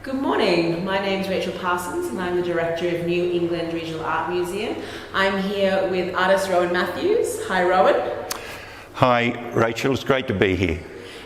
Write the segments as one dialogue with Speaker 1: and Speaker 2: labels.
Speaker 1: Good morning, my name's Rachel Parsons and I'm the Director of New England Regional Art Museum. I'm here with artist Rowan Matthews. Hi Rowan.
Speaker 2: Hi Rachel, it's great to be here.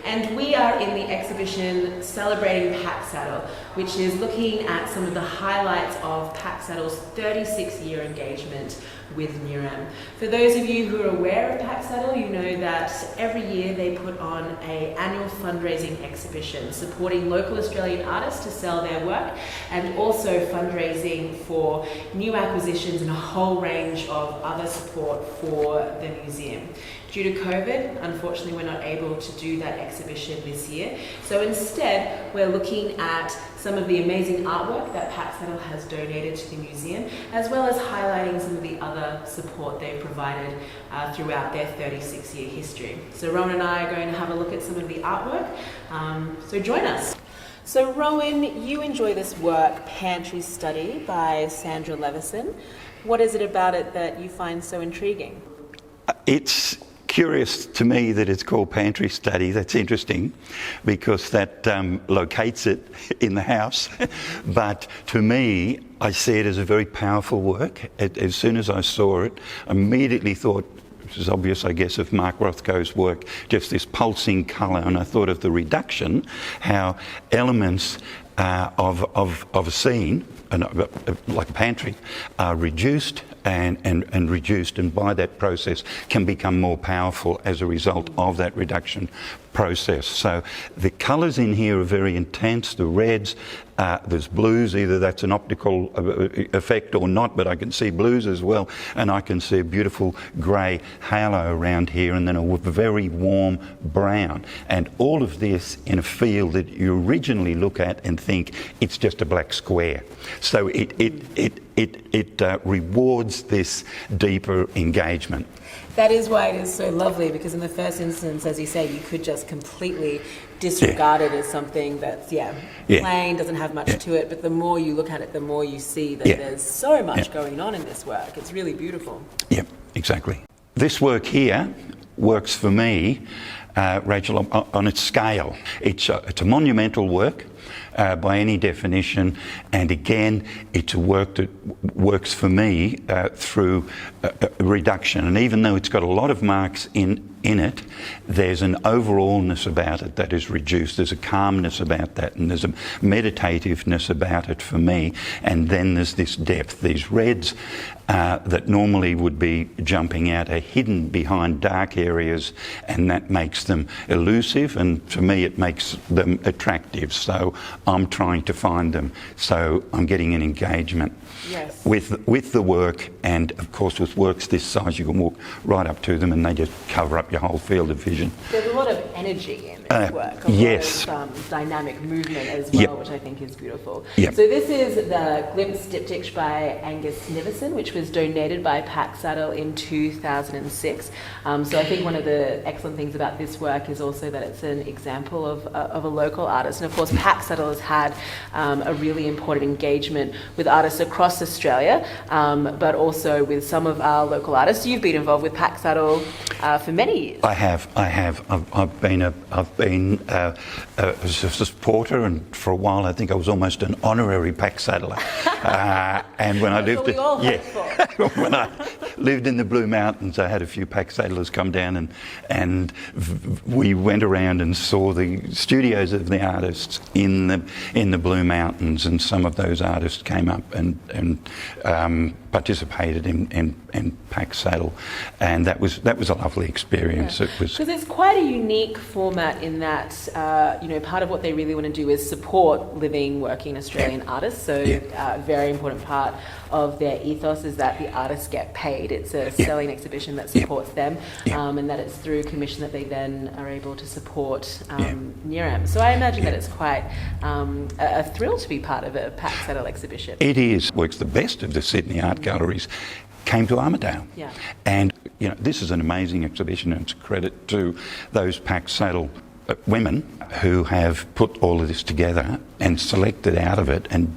Speaker 1: And we are in the exhibition Celebrating Packsaddle, which is looking at some of the highlights of Packsaddle's 36-year engagement with NERAM. For those of you who are aware of Packsaddle, you know that every year they put on an annual fundraising exhibition supporting local Australian artists to sell their work, and also fundraising for new acquisitions and a whole range of other support for the museum. Due to COVID, unfortunately, we're not able to do that exhibition this year. So instead, we're looking at some of the amazing artwork that Packsaddle has donated to the museum, as well as highlighting some of the other support they've provided throughout their 36-year history. So Rowan and I are going to have a look at some of the artwork. So join us. So Rowan, you enjoy this work, Pantry Study by Sandra Levison. What is it about it that you find so intriguing?
Speaker 2: It's curious to me that it's called Pantry Study. That's interesting because that locates it in the house. But to me, I see it as a very powerful work. As soon as I saw it, I immediately thought, which is obvious, I guess, of Mark Rothko's work, just this pulsing colour. And I thought of the reduction, how elements of a scene, like a pantry, are reduced and reduced, and by that process can become more powerful as a result of that reduction process. So the colours in here are very intense. The reds, there's blues, either that's an optical effect or not, but I can see blues as well, and I can see a beautiful grey halo around here, and then a very warm brown. And all of this in a field that you originally look at and think it's just a black square. So it rewards this deeper engagement.
Speaker 1: That is why it is so lovely, because in the first instance, as you say, you could just completely disregard it as something that's, plain, doesn't have much to it, but the more you look at it, the more you see that there's so much going on in this work. It's really beautiful. Yeah,
Speaker 2: exactly. This work here works for me, Rachel, on its scale. It's a monumental work. By any definition, and again, it's a work that works for me through reduction. And even though it's got a lot of marks in it, there's an overallness about it that is reduced. There's a calmness about that, and there's a meditativeness about it for me. And then there's this depth. These reds that normally would be jumping out are hidden behind dark areas, and that makes them elusive, and for me it makes them attractive. So I'm trying to find them. So I'm getting an engagement with the work, and of course with works this size you can walk right up to them and they just cover up your whole field of vision.
Speaker 1: There's a lot of energy in this work, a lot of dynamic movement as well, which I think is beautiful. So this is the Glimpse Diptych by Angus Nivison, which was donated by Packsaddle in 2006. So I think one of the excellent things about this work is also that it's an example of a local artist. And of course Packsaddle has had a really important engagement with artists across Australia, but also with some of our local artists. You've been involved with Packsaddle for many years.
Speaker 2: I have. I've been a supporter, and for a while I think I was almost an honorary Packsaddler. And when I lived when I lived in the Blue Mountains, I had a few Packsaddlers come down, and we went around and saw the studios of the artists in the Blue Mountains, and some of those artists came up and participated in Packsaddle, and that was a lovely experience. It was
Speaker 1: because it's quite a unique format in that part of what they really want to do is support living, working Australian artists. So a very important part of their ethos is that the artists get paid. It's a selling exhibition that supports them, and that it's through commission that they then are able to support NERAM. So I imagine that it's quite a thrill to be part of a Packsaddle exhibition.
Speaker 2: It is. Works the best of the Sydney art galleries came to Armidale. And this is an amazing exhibition, and it's a credit to those Packsaddle women who have put all of this together and selected out of it and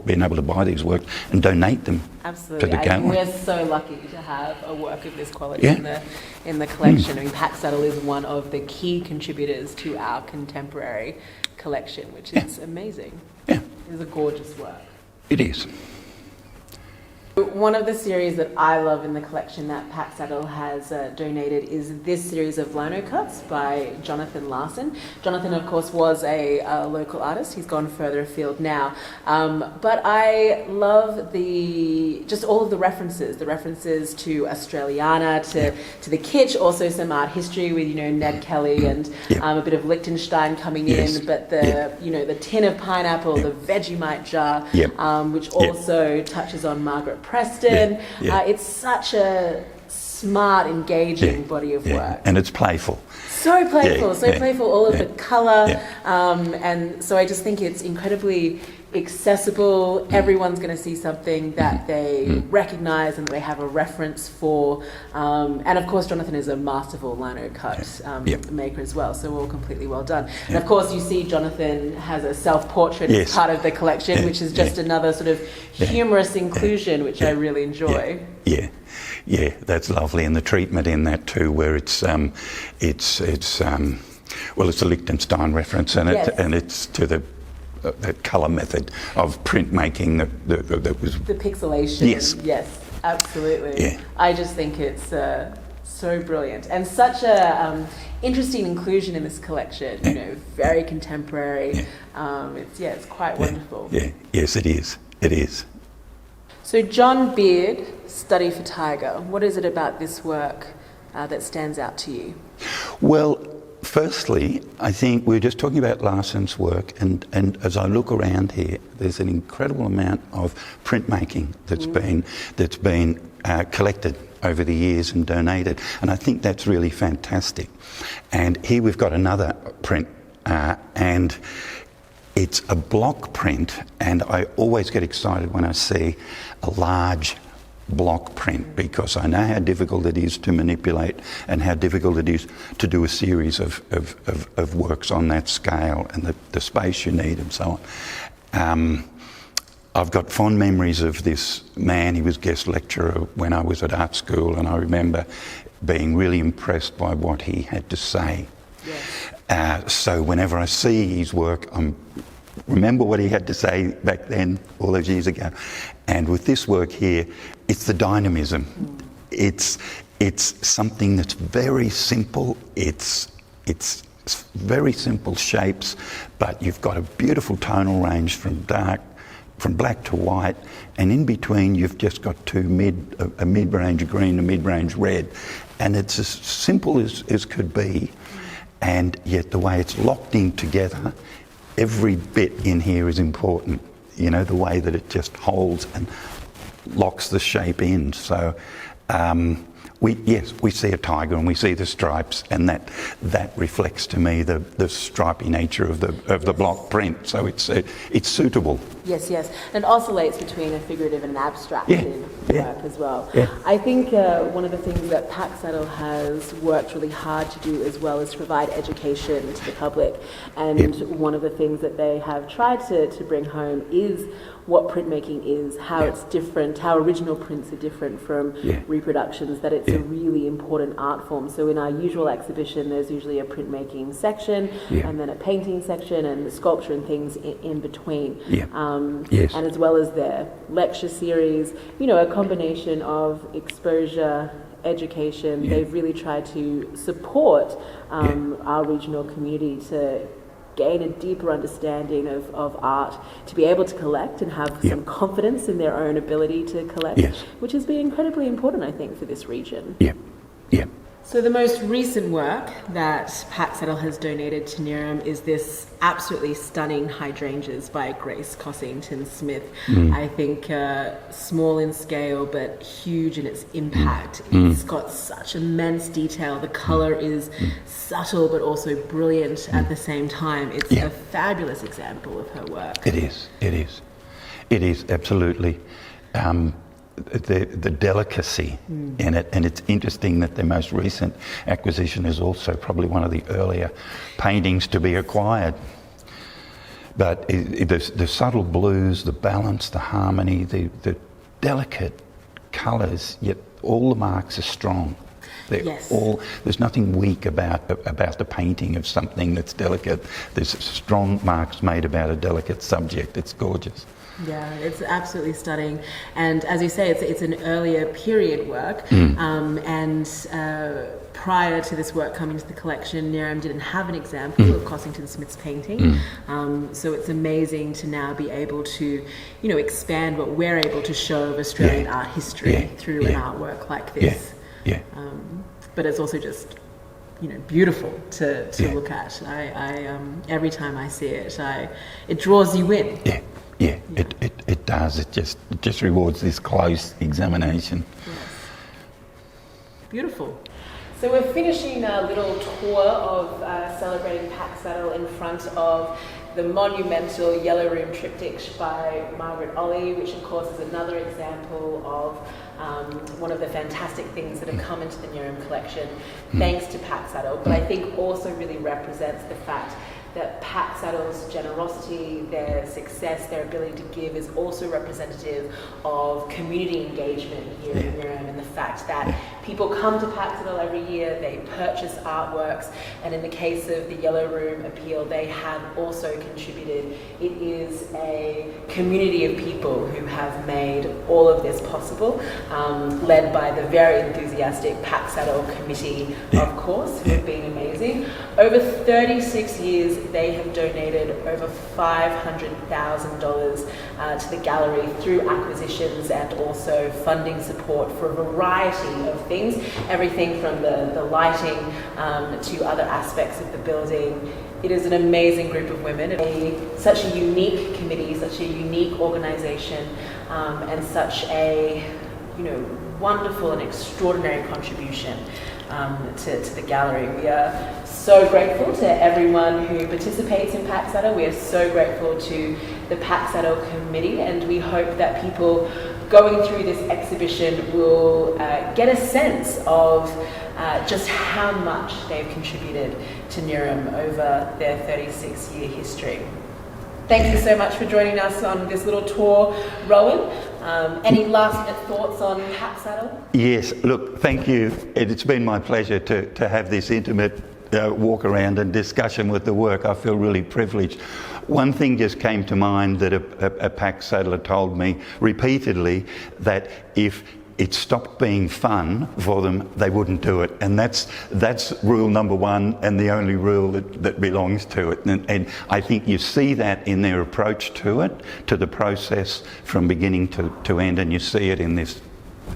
Speaker 2: been able to buy these works and donate them to the gallery.
Speaker 1: We're so lucky to have a work of this quality in the collection. I mean, Packsaddle is one of the key contributors to our contemporary collection, which is amazing.
Speaker 2: Yeah.
Speaker 1: is a gorgeous work.
Speaker 2: It is.
Speaker 1: One of the series that I love in the collection that Packsaddle has donated is this series of lino cuts by Jonathan Larson. Jonathan, of course, was a local artist. He's gone further afield now. But I love just all of the references to Australiana, to the kitsch, also some art history with, Ned Kelly and a bit of Liechtenstein coming in, but the tin of pineapple, the Vegemite jar, which also touches on Margaret Preston. It's such a smart, engaging body of work.
Speaker 2: And it's playful.
Speaker 1: So playful, playful, all of the colour. And so I just think it's incredibly accessible. Everyone's going to see something that they recognise and they have a reference for. And of course, Jonathan is a masterful lino cut maker as well, so all completely well done. And of course, you see Jonathan has a self-portrait as part of the collection, which is just another sort of humorous inclusion, which I really enjoy.
Speaker 2: Yeah, that's lovely, and the treatment in that too, where it's a Liechtenstein reference, and it's to the colour method of printmaking that was
Speaker 1: the pixelation. Yes, absolutely.
Speaker 2: Yeah.
Speaker 1: I just think it's so brilliant and such a interesting inclusion in this collection. Very contemporary. It's quite wonderful.
Speaker 2: Yes, it is. It is.
Speaker 1: So John Beard, Study for Tiger. What is it about this work that stands out to you?
Speaker 2: Well, firstly, I think we were just talking about Larson's work, and as I look around here, there's an incredible amount of printmaking that's been collected over the years and donated, and I think that's really fantastic. And here we've got another print, and it's a block print, and I always get excited when I see a large block print, because I know how difficult it is to manipulate and how difficult it is to do a series of works on that scale, and the space you need and so on. I've got fond memories of this man. He was guest lecturer when I was at art school, and I remember being really impressed by what he had to say. Yes. So whenever I see his work, remember what he had to say back then, all those years ago. And with this work here, it's the dynamism. It's something that's very simple. It's very simple shapes, but you've got a beautiful tonal range from black to white, and in between you've just got a mid-range green, a mid-range red, and it's as simple as could be, and yet the way it's locked in together, every bit in here is important. The way that it just holds and locks the shape in. So we see a tiger and we see the stripes, and that reflects to me the stripy nature of the block print. So it's suitable.
Speaker 1: Yes, and oscillates between a figurative and an abstracted work as well.
Speaker 2: Yeah.
Speaker 1: I think one of the things that Packsaddle has worked really hard to do as well is to provide education to the public. And one of the things that they have tried to bring home is what printmaking is, how it's different, how original prints are different from reproductions, that it's a really important art form. So in our usual exhibition, there's usually a printmaking section and then a painting section and the sculpture and things in between. And as well as their lecture series, a combination of exposure, education. They've really tried to support our regional community to gain a deeper understanding of art, to be able to collect and have some confidence in their own ability to collect, which has been incredibly important, I think, for this region. So the most recent work that Packsaddle has donated to NERAM is this absolutely stunning hydrangeas by Grace Cossington Smith. I think small in scale but huge in its impact. It's got such immense detail. The colour is subtle but also brilliant at the same time. It's a fabulous example of her work.
Speaker 2: It is absolutely. The delicacy in it, and it's interesting that their most recent acquisition is also probably one of the earlier paintings to be acquired. But the subtle blues, the balance, the harmony, the delicate colours, yet all the marks are strong. They're
Speaker 1: Yes.
Speaker 2: there's nothing weak about the painting of something that's delicate. There's strong marks made about a delicate subject. It's gorgeous.
Speaker 1: Yeah, it's absolutely stunning. And as you say, it's an earlier period work. Prior to this work coming to the collection, NERAM didn't have an example of Cossington Smith's painting. So it's amazing to now be able to, expand what we're able to show of Australian art history through an artwork like this. But it's also just, beautiful to look at. I every time I see it, it draws you in.
Speaker 2: It does. It just rewards this close examination.
Speaker 1: Yes. Beautiful. So we're finishing a little tour of Celebrating Packsaddle in front of the monumental Yellow Room triptych by Margaret Olley, which of course is another example of one of the fantastic things that have come into the NERAM collection thanks to Packsaddle, but I think also really represents the fact that Packsaddle's generosity, their success, their ability to give is also representative of community engagement here in NERAM, and the fact that people come to Packsaddle every year, they purchase artworks, and in the case of the Yellow Room appeal, they have also contributed. It is a community of people who have made all of this possible, led by the very enthusiastic Packsaddle committee, of course, who have been amazing. Over 36 years, they have donated over $500,000 to the gallery through acquisitions and also funding support for a variety of things, everything from the lighting to other aspects of the building. It is an amazing group of women, such a unique committee, such a unique organisation, and such a wonderful and extraordinary contribution to the gallery. We are so grateful to everyone who participates in Packsaddle. We are so grateful to the Packsaddle committee, and we hope that people going through this exhibition will get a sense of just how much they've contributed to NERAM over their 36-year history. Thank you so much for joining us on this little tour, Rowan. Any last minute thoughts on Packsaddle?
Speaker 2: Yes, look, thank you. It's been my pleasure to have this intimate walk around and discussion with the work. I feel really privileged. One thing just came to mind that a Packsaddler told me repeatedly, that if it stopped being fun for them, they wouldn't do it. And that's rule number one, and the only rule that belongs to it. And I think you see that in their approach to it, to the process from beginning to end, and you see it in this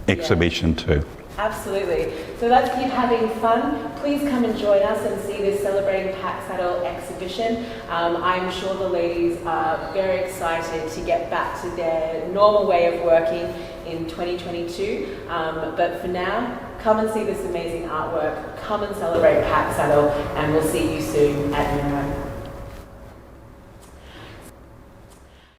Speaker 2: exhibition too.
Speaker 1: Absolutely. So let's keep having fun. Please come and join us and see this Celebrating Packsaddle exhibition. I'm sure the ladies are very excited to get back to their normal way of working in 2022. But for now, come and see this amazing artwork. Come and celebrate Packsaddle, and we'll see you soon at NERAM.